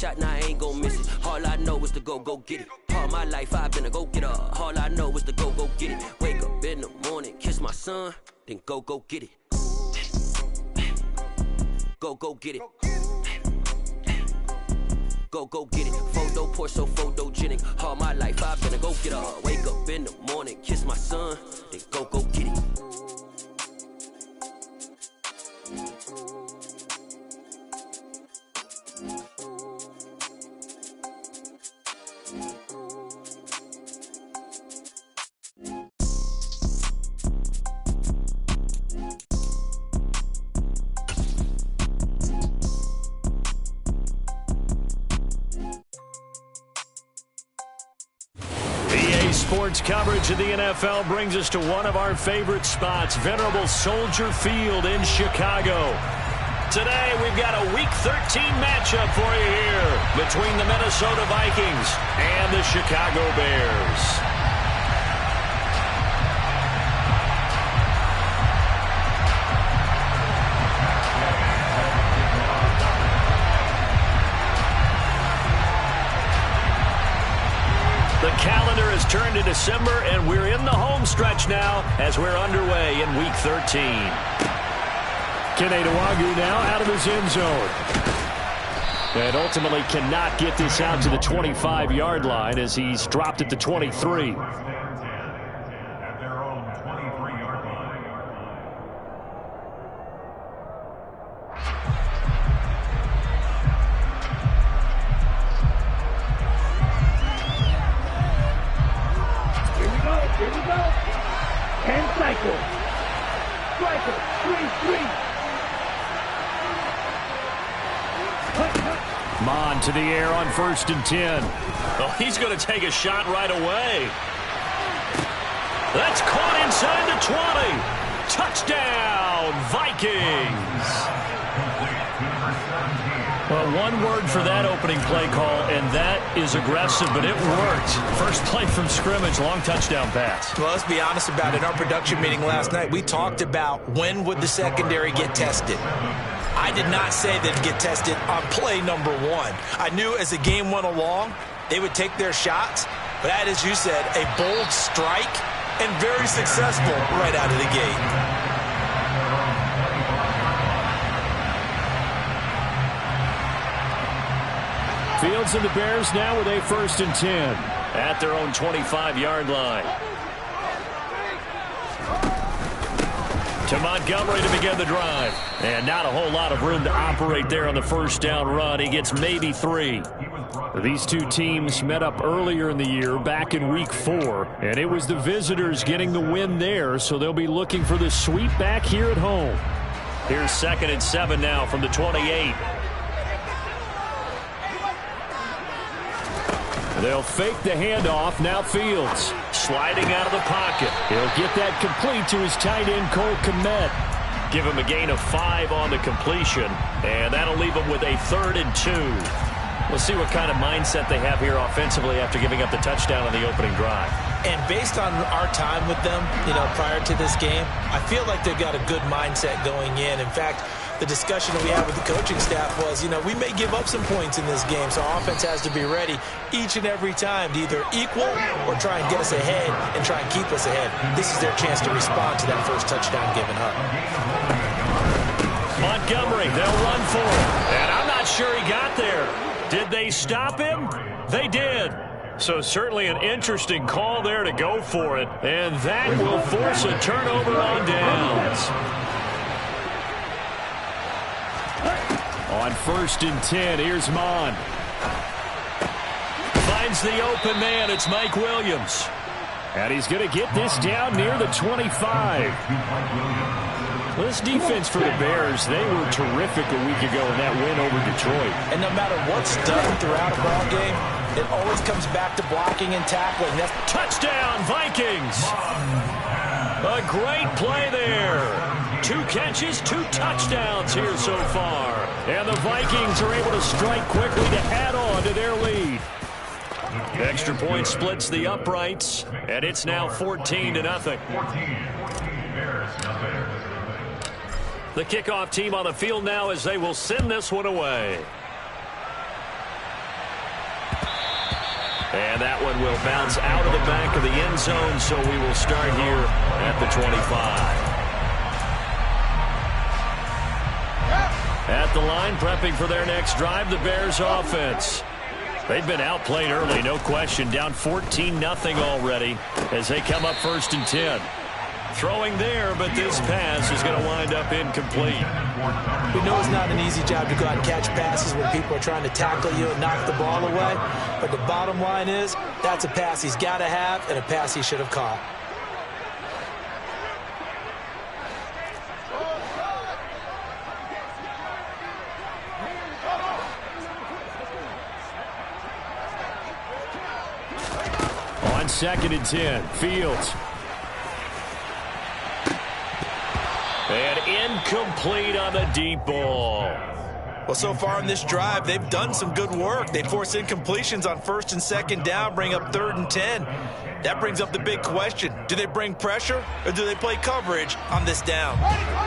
shot, now I ain't gon' miss it. All I know is to go get it. All my life I've been a go-getter. All I know is to go get it. Wake up in the morning, kiss my son, then go get it. Go get it. Go get it. Photo pour so photogenic. All my life I've been a go-getter. Wake up in the morning, kiss my son, then go get it. Sports coverage of the NFL brings us to one of our favorite spots, venerable Soldier Field in Chicago. Today, we've got a Week 13 matchup for you here between the Minnesota Vikings and the Chicago Bears. The calendar has turned to December, and we're in the home stretch now as we're underway in Week 13. Kenedawagu now out of his end zone. And ultimately cannot get this out to the 25-yard line as he's dropped at the 23. Mon to the air on 1st and 10. Oh, he's going to take a shot right away. That's caught inside the 20. Touchdown, Vikings. Well, one word for that opening play call, and that is aggressive, but it worked. First play from scrimmage, long touchdown pass. Well, let's be honest about it. In our production meeting last night, we talked about when would the secondary get tested. I did not say they'd get tested on play number 1. I knew as the game went along, they would take their shots. But that, as you said, a bold strike and very successful right out of the gate. Fields and the Bears now with a 1st and 10. At their own 25-yard line. To Montgomery to begin the drive. And not a whole lot of room to operate there on the first down run. He gets maybe 3. These two teams met up earlier in the year, back in Week 4. And it was the visitors getting the win there, so they'll be looking for the sweep back here at home. Here's 2nd and 7 now from the 28. They'll fake the handoff. Now Fields sliding out of the pocket. He'll get that complete to his tight end, Cole Kmet. Give him a gain of 5 on the completion, and that'll leave him with a 3rd and 2. We'll see what kind of mindset they have here offensively after giving up the touchdown on the opening drive. And based on our time with them, prior to this game, I feel like they've got a good mindset going in. In fact, the discussion that we had with the coaching staff was, we may give up some points in this game, so our offense has to be ready each and every time to either equal or try and get us ahead and try and keep us ahead. This is their chance to respond to that first touchdown given up. Montgomery, they'll run for him. And I'm not sure he got there. Did they stop him? They did. So certainly an interesting call there to go for it. And that will force a turnover on downs. On 1st and 10, here's Mon. Finds the open man. It's Mike Williams. And he's going to get this down near the 25. Well, this defense for the Bears, they were terrific a week ago in that win over Detroit. And no matter what's done throughout a ball game, it always comes back to blocking and tackling. That's touchdown, Vikings. A great play there. 2 catches, 2 touchdowns here so far. And the Vikings are able to strike quickly to add on to their lead. Extra point splits the uprights, and it's now 14-0. The kickoff team on the field now as they will send this one away. bounce out of the back of the end zone, so we will start here at the 25. At the line, prepping for their next drive, the Bears offense. They've been outplayed early, no question. Down 14-0 already as they come up 1st and 10. Throwing there, but this pass is going to wind up incomplete. We know it's not an easy job to go out and catch passes when people are trying to tackle you and knock the ball away. But the bottom line is, that's a pass he's got to have and a pass he should have caught. On 2nd and 10, Fields. And incomplete on the deep ball. Well, so far in this drive, they've done some good work. They force incompletions on 1st and 2nd down, bring up 3rd and 10. That brings up the big question. Do they bring pressure or do they play coverage on this down?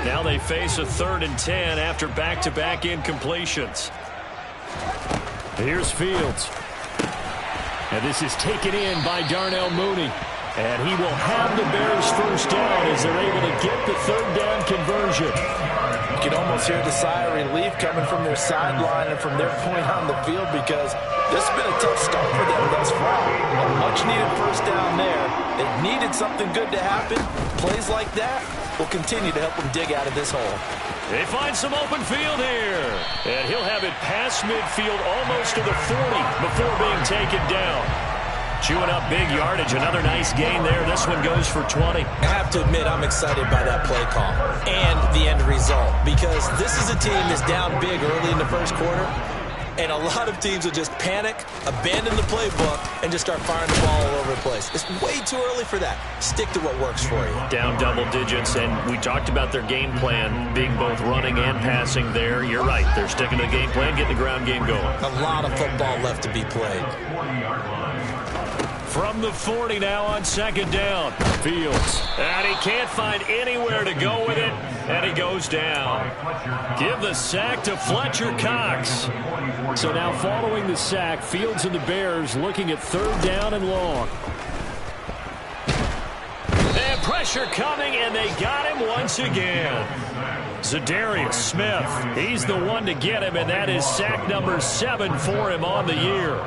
Now they face a 3rd and 10 after back-to-back incompletions. Here's Fields. And this is taken in by Darnell Mooney. And he will have the Bears first down as they're able to get the 3rd down conversion. You can almost hear the sigh of relief coming from their sideline and from their point on the field because this has been a tough start for them thus far. A much-needed first down there. They needed something good to happen. Plays like that will continue to help them dig out of this hole. They find some open field here. And he'll have it past midfield almost to the 40 before being taken down. Chewing up big yardage. Another nice gain there. This one goes for 20. I have to admit, I'm excited by that play call and the end result because this is a team that's down big early in the first quarter, and a lot of teams will just panic, abandon the playbook, and just start firing the ball all over the place. It's way too early for that. Stick to what works for you. Down double digits, and we talked about their game plan being both running and passing there. You're right. They're sticking to the game plan, getting the ground game going. A lot of football left to be played. From the 40 now on 2nd down. Fields. And he can't find anywhere to go with it. And he goes down. Give the sack to Fletcher Cox. So now following the sack, Fields and the Bears looking at 3rd down and long. And pressure coming, and they got him once again. Zadarius Smith. He's the one to get him, and that is sack number 7 for him on the year.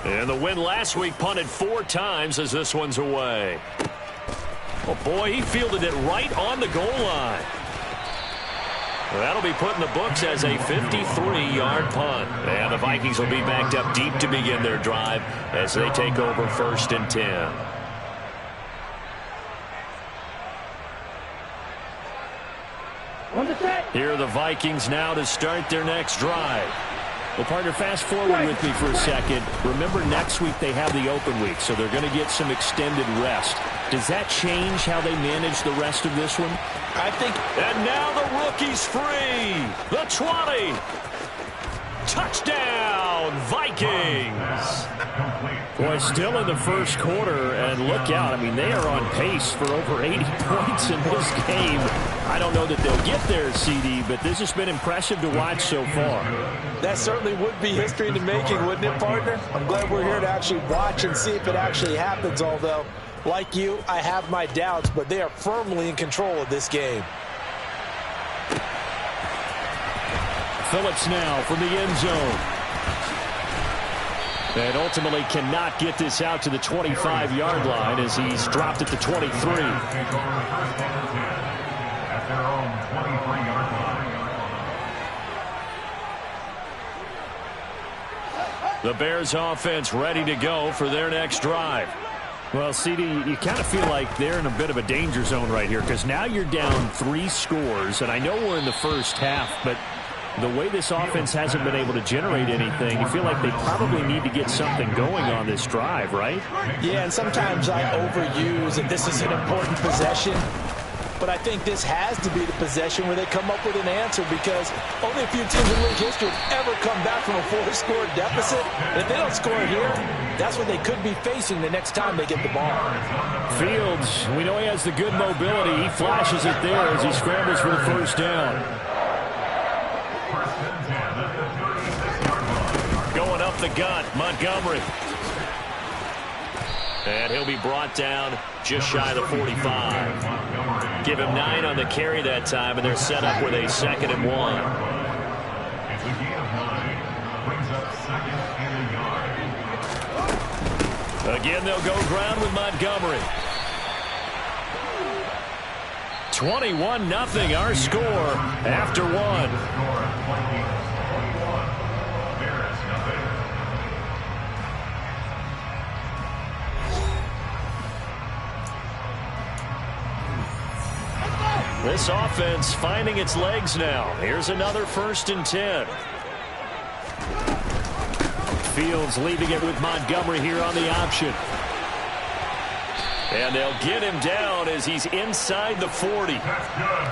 And the win last week punted 4 times as this one's away. Oh, boy, he fielded it right on the goal line. Well, that'll be put in the books as a 53-yard punt. And the Vikings will be backed up deep to begin their drive as they take over 1st and 10. Here are the Vikings now to start their next drive. Well, partner, fast forward with me for a second. Remember, next week they have the open week, so they're going to get some extended rest. Does that change how they manage the rest of this one? I think. And now the rookie's free. The 20. Touchdown, Vikings. Boy, still in the first quarter, and look out. I mean, they are on pace for over 80 points in this game. I don't know that they'll get there, CD, but this has been impressive to watch so far. That certainly would be history in the making, wouldn't it, partner? I'm glad we're here to actually watch and see if it actually happens, although, like you, I have my doubts, but they are firmly in control of this game. Phillips now from the end zone. And ultimately cannot get this out to the 25-yard line as he's dropped at the 23. The Bears offense ready to go for their next drive. Well, CD, you kind of feel like they're in a bit of a danger zone right here because now you're down 3 scores, and I know we're in the first half, but the way this offense hasn't been able to generate anything, you feel like they probably need to get something going on this drive, right? Yeah, and sometimes I overuse that this is an important possession, but I think this has to be the possession where they come up with an answer because only a few teams in league history have ever come back from a 4-score deficit. And if they don't score here, that's what they could be facing the next time they get the ball. Fields, we know he has the good mobility. He flashes it there as he scrambles for the first down. Going up the gut, Montgomery. And he'll be brought down just shy of the 45. Give him 9 on the carry that time, and they're set up with a 2nd and 1. Again, they'll go ground with Montgomery. 21-0 our score after 1. This offense finding its legs now. Here's another 1st and 10. Fields leaving it with Montgomery here on the option. And they'll get him down as he's inside the 40.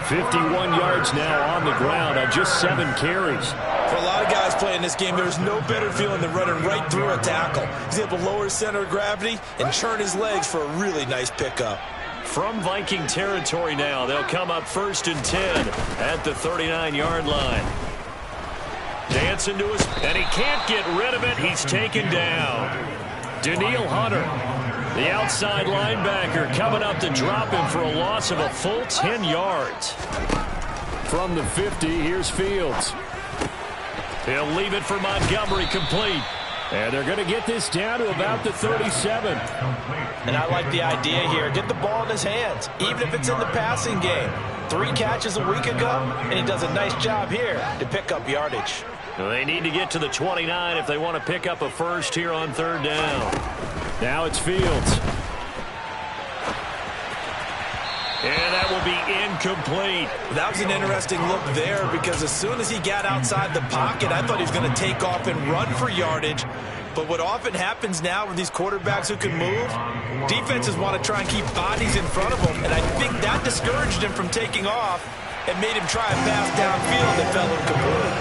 51 yards now on the ground on just 7 carries. For a lot of guys playing this game, there's no better feeling than running right through a tackle. He's able to lower his center of gravity and churn his legs for a really nice pickup. From Viking territory now, they'll come up 1st and 10 at the 39-yard line. Dancing to his, and he can't get rid of it. He's taken down. Daniil Hunter, the outside linebacker, coming up to drop him for a loss of a full 10 yards. From the 50, here's Fields. He'll leave it for Montgomery, complete. And they're going to get this down to about the 37. And I like the idea here. Get the ball in his hands, even if it's in the passing game. 3 catches a week ago, and he does a nice job here to pick up yardage. They need to get to the 29 if they want to pick up a first here on 3rd down. Now it's Fields. And that will be incomplete. That was an interesting look there because as soon as he got outside the pocket, I thought he was going to take off and run for yardage. But what often happens now with these quarterbacks who can move, defenses want to try and keep bodies in front of them, and I think that discouraged him from taking off and made him try a pass downfield that fell incomplete.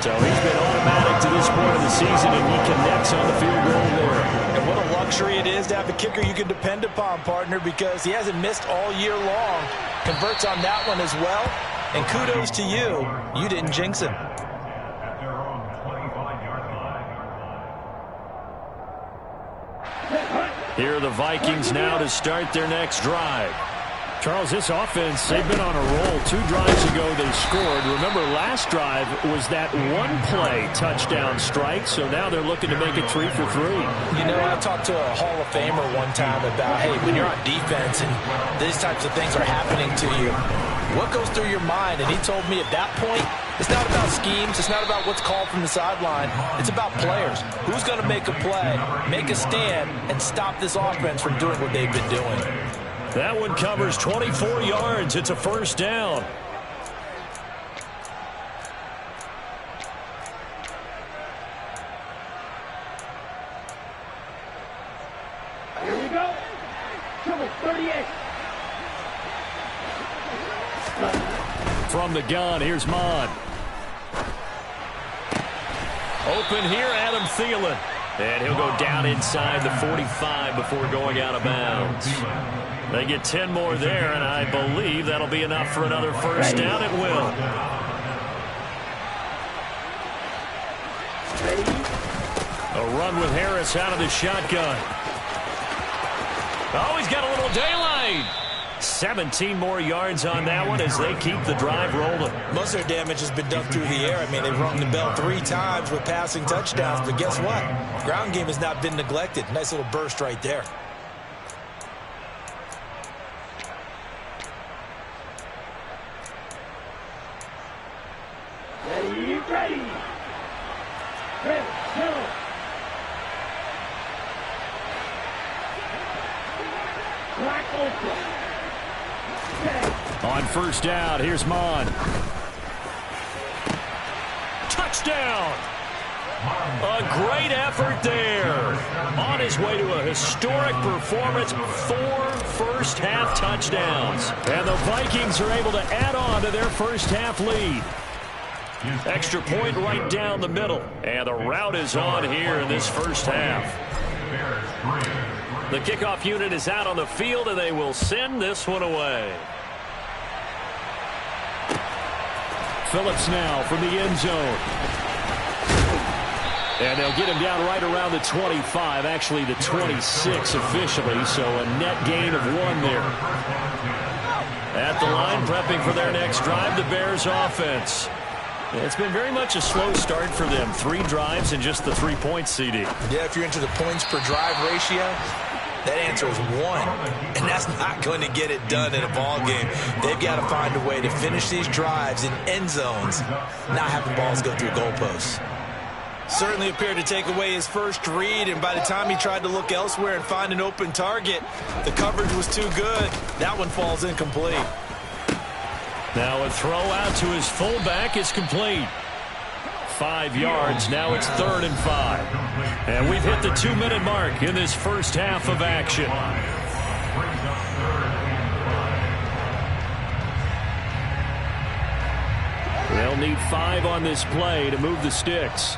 So he's been automatic to this point of the season, and he connects on the field goal there. And what a luxury it is to have a kicker you can depend upon, partner, because he hasn't missed all year long. Converts on that one as well, and kudos to you. You didn't jinx him. Here are the Vikings now to start their next drive. Charles, this offense, they've been on a roll. 2 drives ago they scored. Remember, last drive was that 1-play touchdown strike, so now they're looking to make it 3 for 3. You know, I talked to a Hall of Famer one time about, hey, when you're on defense and these types of things are happening to you, what goes through your mind? And he told me at that point, it's not about schemes. It's not about what's called from the sideline. It's about players. Who's going to make a play, make a stand, and stop this offense from doing what they've been doing? That one covers 24 yards. It's a 1st down. Here we go. Trouble 38. From the gun, here's Mon. Open here, Adam Thielen. And he'll go down inside the 45 before going out of bounds. They get 10 more there, and I believe that'll be enough for another 1st down. It will. A run with Harris out of the shotgun. Oh, he's got a little daylight. 17 more yards on that one as they keep the drive rolling. Most of their damage has been done through the air. I mean, they've rung the bell 3 times with passing touchdowns, but guess what? Ground game has not been neglected. Nice little burst right there. Ready. On 1st down, here's Mon. Touchdown! A great effort there. On his way to a historic performance, 4 first-half touchdowns. And the Vikings are able to add on to their first-half lead. Extra point right down the middle. And the route is on here in this first half. The kickoff unit is out on the field, and they will send this one away. Phillips now from the end zone. And they'll get him down right around the 25, actually the 26 officially, so a net gain of 1 there. At the line, prepping for their next drive, the Bears offense. It's been very much a slow start for them. 3 drives and just the 3 points, CD. Yeah, if you're into the points per drive ratio, that answer is 1. And that's not going to get it done in a ball game. They've got to find a way to finish these drives in end zones, not have the balls go through goalposts. Certainly appeared to take away his first read, and by the time he tried to look elsewhere and find an open target, the coverage was too good. That one falls incomplete. Now a throw out to his fullback is complete. 5 yards. Now it's 3rd and 5. And we've hit the 2-minute mark in this first half of action. They'll need 5 on this play to move the sticks.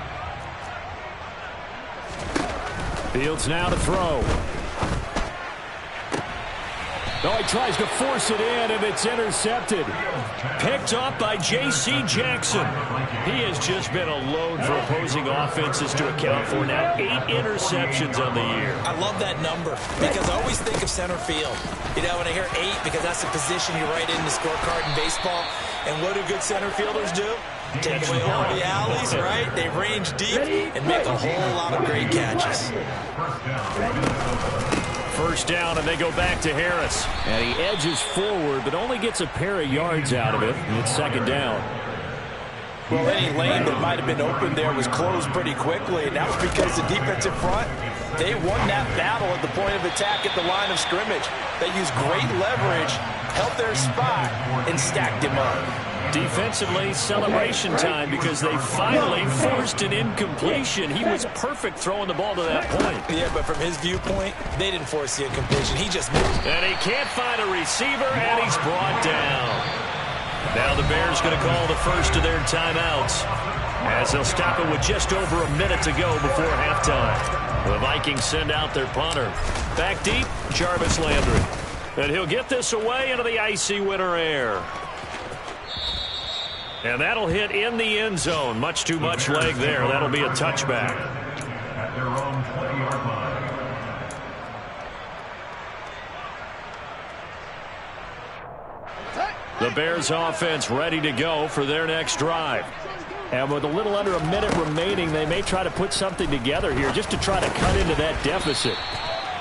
Fields now to throw. Oh, he tries to force it in, and it's intercepted. Picked up by J.C. Jackson. He has just been a load for opposing offenses to account for now. 8 interceptions on the year. I love that number because I always think of center field. You know, when I hear 8, because that's the position you write in the scorecard in baseball. And what do good center fielders do? Take away all the alleys, right? They range deep and make a whole lot of great catches. First down, and they go back to Harris. And he edges forward, but only gets a pair of yards out of it. And it's 2nd down. Well, any lane that might have been open there was closed pretty quickly, and that was because the defensive front, they won that battle at the point of attack at the line of scrimmage. They used great leverage, held their spot, and stacked him up. Defensively, celebration time because they finally forced an incompletion. He was perfect throwing the ball to that point. Yeah, but from his viewpoint, they didn't force the incompletion. He just moved. And he can't find a receiver, and he's brought down. Now the Bears going to call the first of their timeouts as they'll stop it with just over a minute to go before halftime. The Vikings send out their punter. Back deep, Jarvis Landry. And he'll get this away into the icy winter air. And that'll hit in the end zone. Much too much leg there. That'll be a touchback. At their own 20-yard line. The Bears offense ready to go for their next drive. And with a little under a minute remaining, they may try to put something together here just to try to cut into that deficit.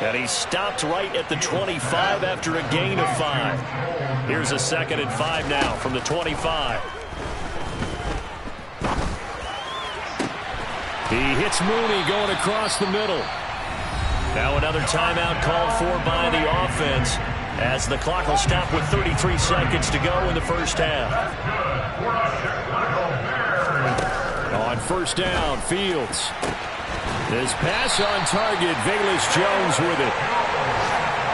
And he stopped right at the 25 after a gain of 5. Here's a 2nd and 5 now from the 25. He hits Mooney going across the middle. Now another timeout called for by the offense as the clock will stop with 33 seconds to go in the first half. On first down, Fields. His pass on target, Velus-Jones with it.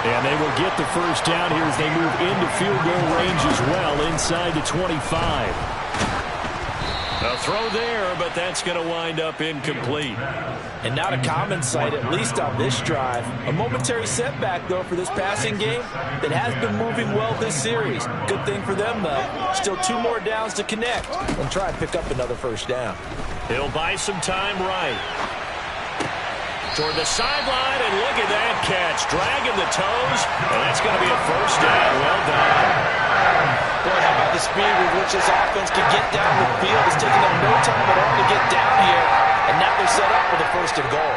And they will get the first down here as they move into field goal range as well inside the 25. A throw there, but that's going to wind up incomplete. And not a common sight, at least on this drive. A momentary setback, though, for this passing game that has been moving well this series. Good thing for them, though. Still 2 more downs to connect and try and pick up another first down. He'll buy some time right. Toward the sideline, and look at that catch. Dragging the toes, and that's going to be a first down. Well done. Boy, how about the speed with which this offense can get down the field? It's taking them no time at all to get down here, and now they're set up for the 1st and goal.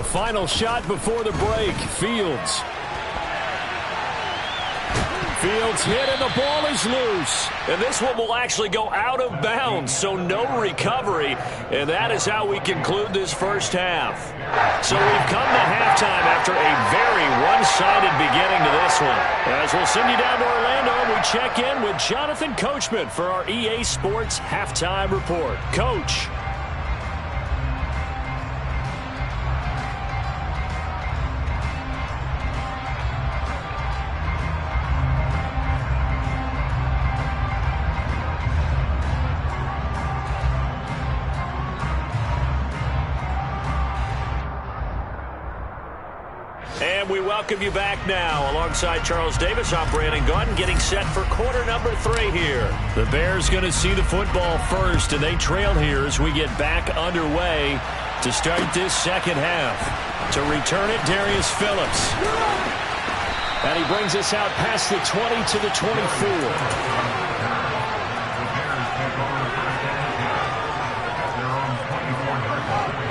A final shot before the break. Fields. Fields hit, and the ball is loose. And this one will actually go out of bounds, so no recovery. And that is how we conclude this first half. So we've come to halftime after a very one-sided beginning to this one. As we'll send you down to Orlando, we check in with Jonathan Coachman for our EA Sports Halftime Report. Coach. And we welcome you back now. Alongside Charles Davis, I'm Brandon Gaudin, getting set for quarter number 3 here. The Bears going to see the football first, and they trail here as we get back underway to start this second half. To return it, Darius Phillips. And he brings us out past the 20 to the 24.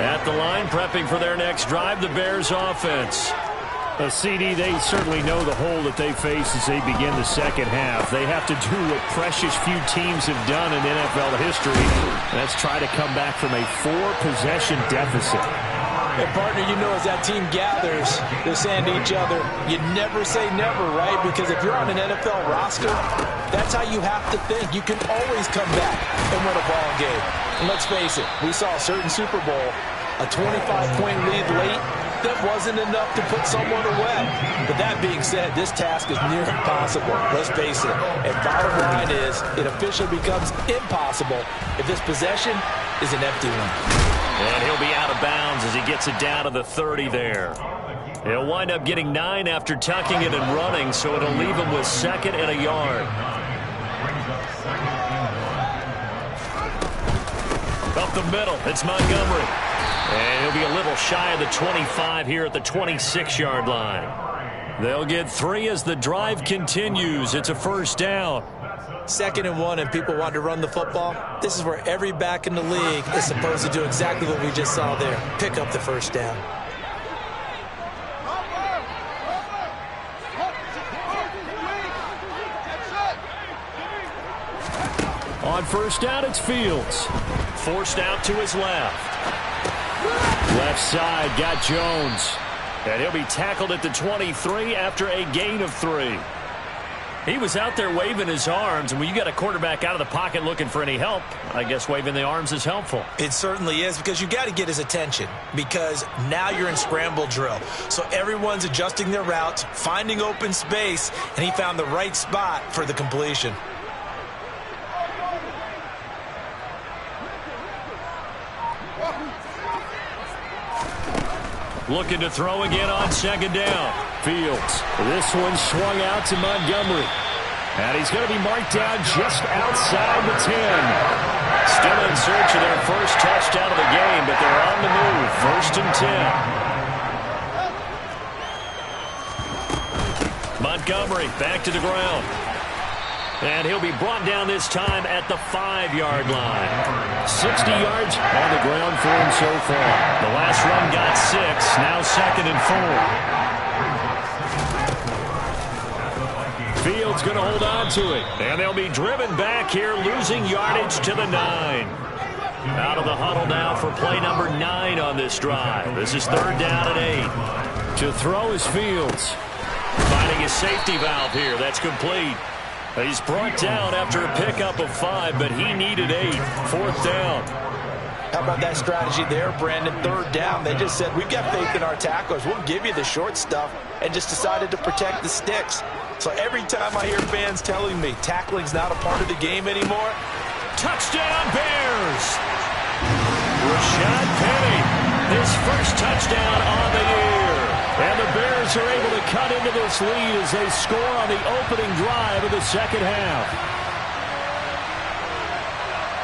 At the line, prepping for their next drive, the Bears offense. CD, they certainly know the hole that they face as they begin the second half. They have to do what precious few teams have done in NFL history. And that's try to come back from a 4-possession deficit. And partner, you know, as that team gathers, they're saying to each other, you never say never, right? Because if you're on an NFL roster, that's how you have to think. You can always come back and win a ball game. And let's face it, we saw a certain Super Bowl, a 25-point lead late, that wasn't enough to put someone away. But that being said, this task is near impossible. Let's face it. And bottom line is, it officially becomes impossible if this possession is an empty one. And he'll be out of bounds as he gets it down to the 30 there. He'll wind up getting 9 after tucking it and running, so it'll leave him with 2nd and a yard. Up the middle, it's Montgomery. And he'll be a little shy of the 25 here at the 26-yard line. They'll get 3 as the drive continues. It's a first down. 2nd and 1, and people want to run the football. This is where every back in the league is supposed to do exactly what we just saw there. Pick up the first down. On first down, it's Fields. Forced out to his left. Left side, got Jones. And he'll be tackled at the 23 after a gain of 3. He was out there waving his arms, and when you got a quarterback out of the pocket looking for any help, I guess waving the arms is helpful. It certainly is, because you got to get his attention, because now you're in scramble drill. So everyone's adjusting their routes, finding open space, and he found the right spot for the completion. Looking to throw again on 2nd down. Fields. This one swung out to Montgomery. And he's going to be marked down just outside the 10. Still in search of their first touchdown of the game, but they're on the move. 1st and 10. Montgomery back to the ground. And he'll be brought down this time at the 5-yard line. 60 yards on the ground for him so far. The last run got 6, now 2nd and 4. Fields going to hold on to it. And they'll be driven back here, losing yardage to the 9. Out of the huddle now for play number 9 on this drive. This is 3rd down and 8. To throw is Fields. Finding his safety valve here. That's complete. He's brought down after a pickup of 5, but he needed 8. 4th down. How about that strategy there, Brandon? 3rd down. They just said, we've got faith in our tacklers. We'll give you the short stuff, and just decided to protect the sticks. So every time I hear fans telling me tackling's not a part of the game anymore, touchdown Bears! Rashad Penny, his first touchdown on the year. And the Bears are able to cut into this lead as they score on the opening drive of the second half.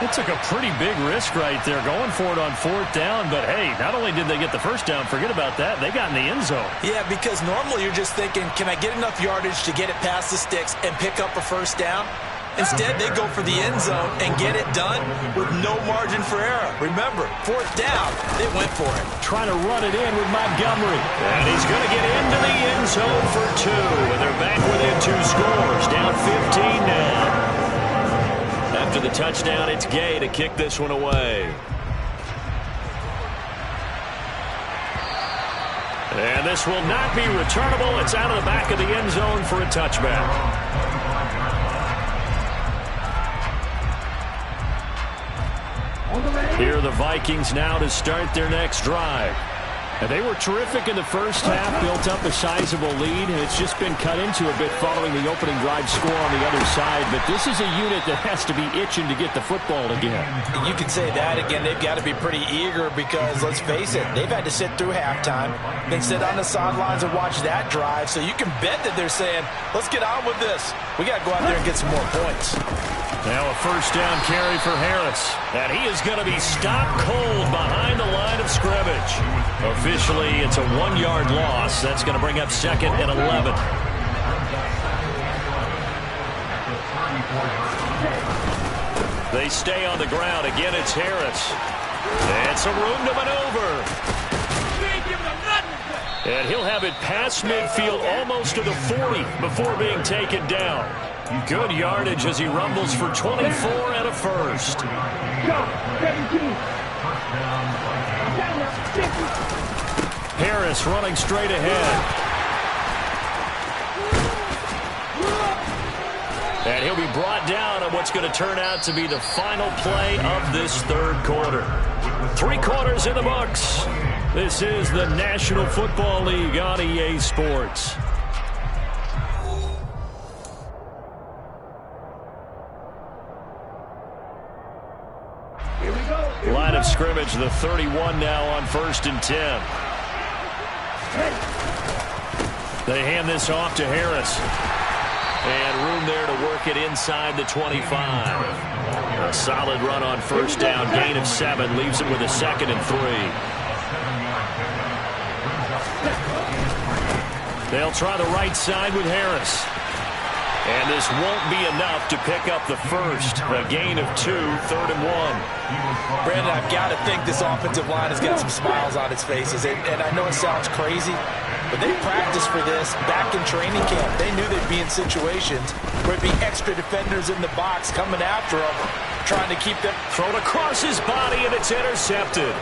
It took a pretty big risk right there going for it on 4th down. But, hey, not only did they get the first down, forget about that, they got in the end zone. Yeah, because normally you're just thinking, can I get enough yardage to get it past the sticks and pick up a first down? Instead, they go for the end zone and get it done with no margin for error. Remember, 4th down, they went for it. Trying to run it in with Montgomery. And he's going to get into the end zone for 2. And they're back within 2 scores, down 15 now. After the touchdown, it's Gay to kick this one away. And this will not be returnable. It's out of the back of the end zone for a touchback. Here are the Vikings now to start their next drive. And they were terrific in the first half, built up a sizable lead, and it's just been cut into a bit following the opening drive score on the other side. But this is a unit that has to be itching to get the football again. You can say that again. They've got to be pretty eager because, let's face it, they've had to sit through halftime, then sit on the sidelines and watch that drive. So you can bet that they're saying, let's get on with this. We got to go out there and get some more points. Now a first down carry for Harris. And he is going to be stopped cold behind the line of scrimmage. Officially, it's a 1-yard loss. That's going to bring up 2nd and 11. They stay on the ground. Again, it's Harris. And some room to maneuver. And he'll have it past midfield almost to the 40 before being taken down. Good yardage as he rumbles for 24 and a first. Harris running straight ahead. And he'll be brought down on what's going to turn out to be the final play of this third quarter. 3 quarters in the books. This is the National Football League on EA Sports. Line of scrimmage, the 31 now on 1st and 10. They hand this off to Harris. And room there to work it inside the 25. A solid run on first down, gain of 7, leaves it with a 2nd and 3. They'll try the right side with Harris. And this won't be enough to pick up the first. A gain of 2, 3rd and 1. Brandon, I've got to think this offensive line has got some smiles on its faces. And I know it sounds crazy, but they practiced for this back in training camp. They knew they'd be in situations where it'd be extra defenders in the box coming after them, trying to keep them. Thrown across his body, and it's intercepted.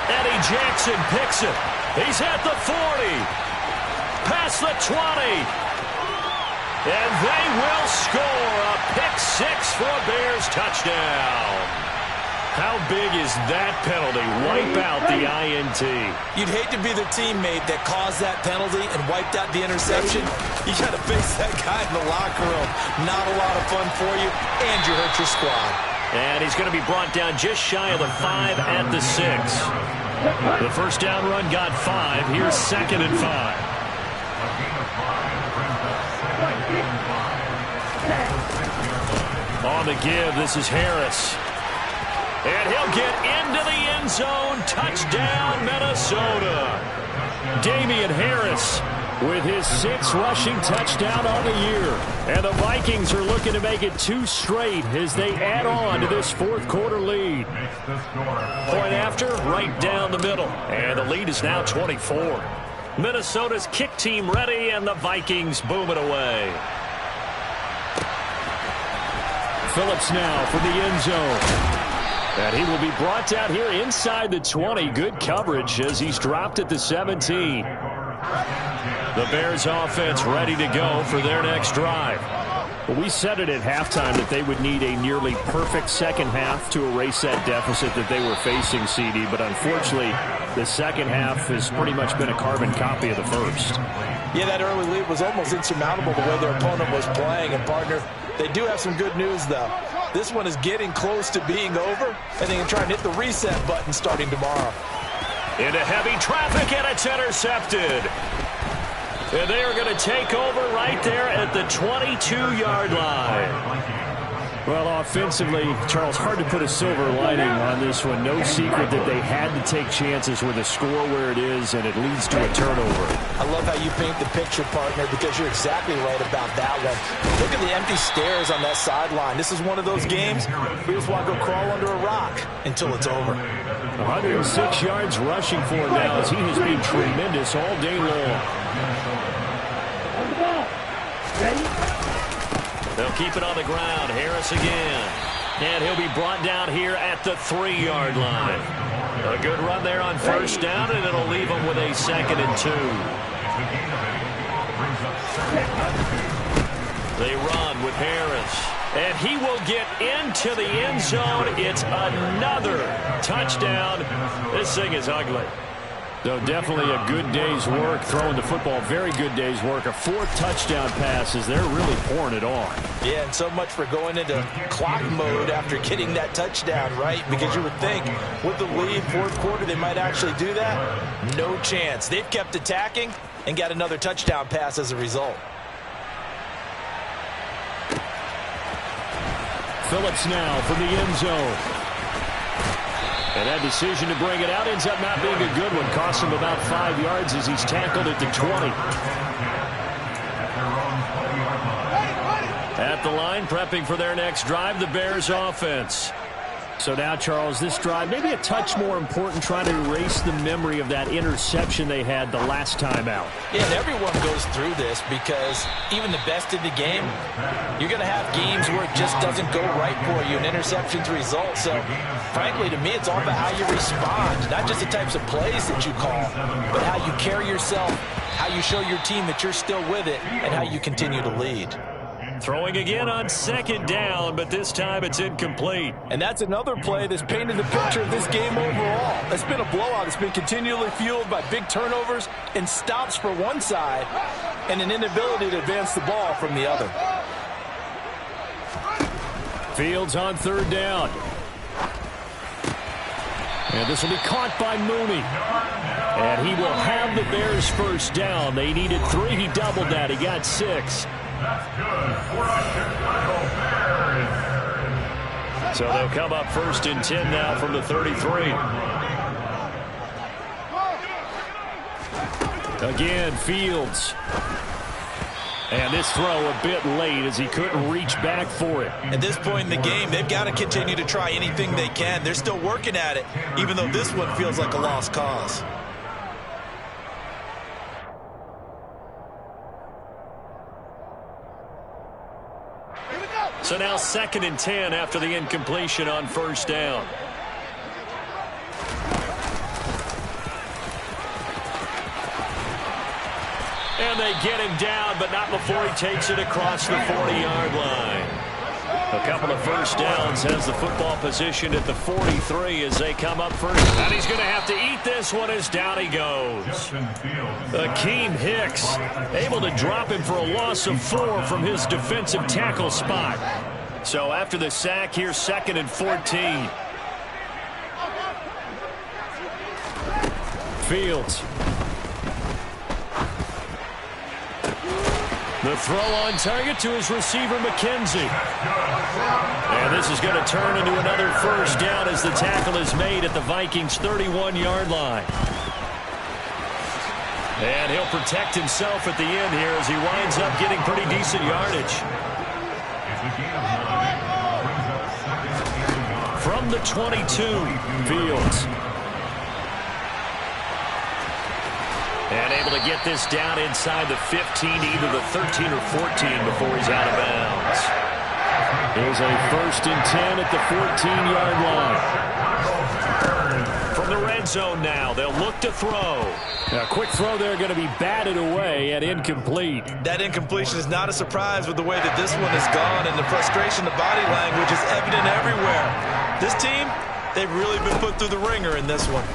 Eddie Jackson picks it. He's at the 40. Past the 20. And they will score a pick-6 for a Bears touchdown. How big is that penalty? Wipe out the INT. You'd hate to be the teammate that caused that penalty and wiped out the interception. You got to face that guy in the locker room. Not a lot of fun for you, and you hurt your squad. And he's going to be brought down just shy of the 5 at the 6. The first down run got 5. Here's 2nd and 5. On the give, this is Harris. And he'll get into the end zone. Touchdown, Minnesota. Damian Harris with his 6th rushing touchdown on the year. And the Vikings are looking to make it 2 straight as they add on to this 4th quarter lead. Point after, right down the middle. And the lead is now 24. Minnesota's kick team ready, and the Vikings boom it away. Phillips now from the end zone. And he will be brought down here inside the 20. Good coverage as he's dropped at the 17. The Bears offense ready to go for their next drive. Well, we said it at halftime that they would need a nearly perfect second half to erase that deficit that they were facing, CD. But unfortunately, the second half has pretty much been a carbon copy of the first. Yeah, that early lead was almost insurmountable the way their opponent was playing. And, partner, they do have some good news, though. This one is getting close to being over, and they can try and hit the reset button starting tomorrow. Into heavy traffic, and it's intercepted. And they are going to take over right there at the 22-yard line. Well, offensively, Charles, hard to put a silver lining on this one. No secret that they had to take chances with a score where it is, and it leads to a turnover. I love how you paint the picture, partner, because you're exactly right about that one. Look at the empty stairs on that sideline. This is one of those games we just want to go crawl under a rock until it's over. 106 yards rushing for him now as he has been tremendous all day long. Ready? They'll keep it on the ground. Harris again. And he'll be brought down here at the 3-yard line. A good run there on first down, and it'll leave them with a 2nd and 2. They run with Harris. And he will get into the end zone. It's another touchdown. This thing is ugly. So definitely a good day's work throwing the football. Very good day's work. A 4th touchdown pass as they're really pouring it on. Yeah, and so much for going into clock mode after getting that touchdown, right? Because you would think with the lead, 4th quarter, they might actually do that. No chance. They've kept attacking and got another touchdown pass as a result. Phillips now from the end zone. And that decision to bring it out ends up not being a good one. Cost him about 5 yards as he's tackled at the 20. At the line, prepping for their next drive, the Bears offense. So now, Charles, this drive, maybe a touch more important, trying to erase the memory of that interception they had the last time out. Yeah, and everyone goes through this because even the best in the game, you're going to have games where it just doesn't go right for you, and interceptions result. So, frankly, to me, it's all about how you respond, not just the types of plays that you call, but how you carry yourself, how you show your team that you're still with it, and how you continue to lead. Throwing again on 2nd down, but this time it's incomplete. And that's another play that's painted the picture of this game overall. It's been a blowout. It's been continually fueled by big turnovers and stops for one side and an inability to advance the ball from the other. Fields on 3rd down. And this will be caught by Mooney. And he will have the Bears 1st down. They needed 3. He doubled that. He got 6. That's good for the Chicago Bears. So they'll come up 1st and 10 now from the 33. Again, Fields. And this throw a bit late as he couldn't reach back for it. At this point in the game, they've got to continue to try anything they can. They're still working at it, even though this one feels like a lost cause. So now 2nd and 10 after the incompletion on 1st down. And they get him down, but not before he takes it across the 40-yard line. A couple of 1st downs has the football position at the 43 as they come up 1st. And he's going to have to eat this one as down he goes. Akeem Hicks able to drop him for a loss of 4 from his defensive tackle spot. So after the sack, here's 2nd and 14. Fields. The throw on target to his receiver, McKenzie. And this is going to turn into another 1st down as the tackle is made at the Vikings' 31-yard line. And he'll protect himself at the end here as he winds up getting pretty decent yardage. From the 22, Fields. And able to get this down inside the 15, either the 13 or 14 before he's out of bounds. Here's a 1st and 10 at the 14-yard line. From the red zone now, they'll look to throw. Now, a quick throw there going to be batted away and incomplete. That incompletion is not a surprise with the way that this one has gone, and the frustration, the body language is evident everywhere. This team, they've really been put through the ringer in this one.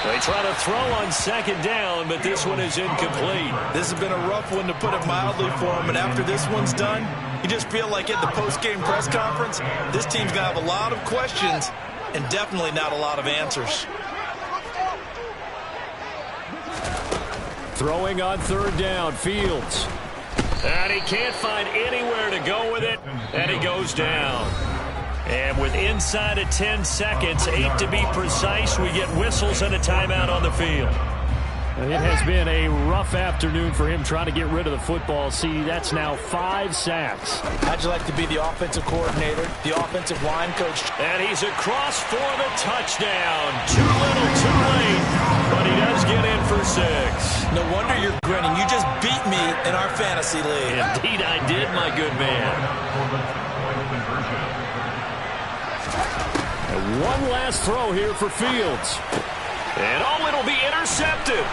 They try to throw on 2nd down, but this one is incomplete. This has been a rough one, to put it mildly, for him, and after this one's done, you just feel like at the post-game press conference, this team's going to have a lot of questions and definitely not a lot of answers. Throwing on 3rd down, Fields. And he can't find anywhere to go with it, and he goes down. And with inside of 10 seconds, 8 to be precise, we get whistles and a timeout on the field. It has been a rough afternoon for him trying to get rid of the football. See, that's now 5 sacks. How'd you like to be the offensive coordinator, the offensive line coach? And he's across for the touchdown. Too little, too late, but he does get in for 6. No wonder you're grinning. You just beat me in our fantasy league. Indeed I did, my good man. And one last throw here for Fields. And it'll be intercepted.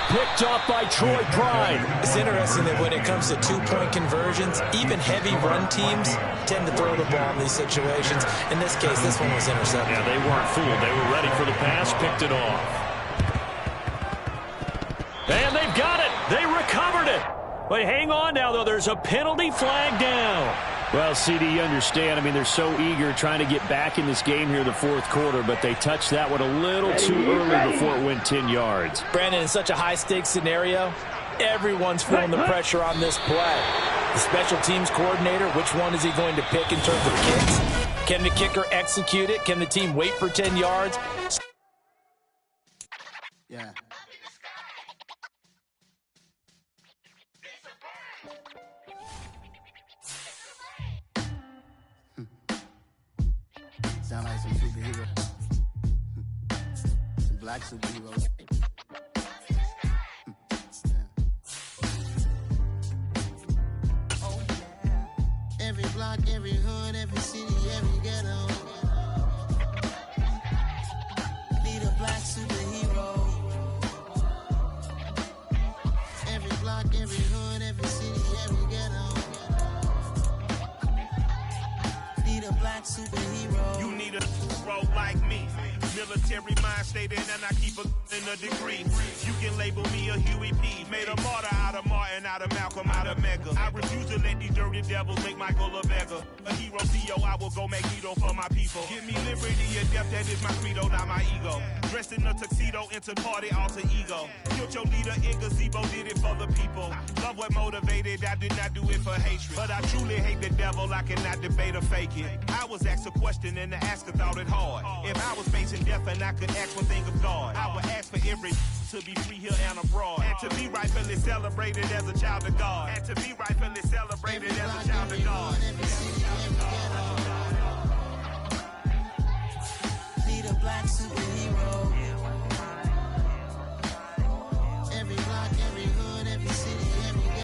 Picked off by Troy Pride. It's interesting that when it comes to two-point conversions, even heavy run teams tend to throw the ball in these situations. In this case, this one was intercepted. Yeah, they weren't fooled. They were ready for the pass, picked it off. And they've got it. They recovered it. But hang on now, though. There's a penalty flag down. Well, CD, you understand. I mean, they're so eager trying to get back in this game here in the fourth quarter, but they touched that one a little too early before it went 10 yards. Brandon, in such a high-stakes scenario, everyone's feeling the pressure on this play. The special teams coordinator, which one is he going to pick in terms of kicks? Can the kicker execute it? Can the team wait for 10 yards? Yeah. Sound like some superheroes. Some black superheroes. Oh, yeah. Every block, every hood, every city, every ghetto. Need a black superhero. Every block, every hood, every city, every ghetto. Need a black superhero. You need a role like me. Military mind state and I keep in a degree. You can label me a Huey P. Made a martyr out of Martin, out of Malcolm, out of Mega. I refuse to let these dirty devils make Michael a beggar. A hero CEO, I will go Magneto for my people. Give me liberty and death, that is my credo, not my ego. Dressed in a tuxedo, into party, alter ego. Killed your leader in gazebo, did it for the people. Love what motivated, I did not do it for hatred. But I truly hate the devil, I cannot debate or fake it. I was asked a question and the asker thought it hard. If I was facing death and I could ask one thing of God, I would ask for every to be free here and abroad, and to be rightfully celebrated as a child of God, and to be rightfully celebrated as a child of God.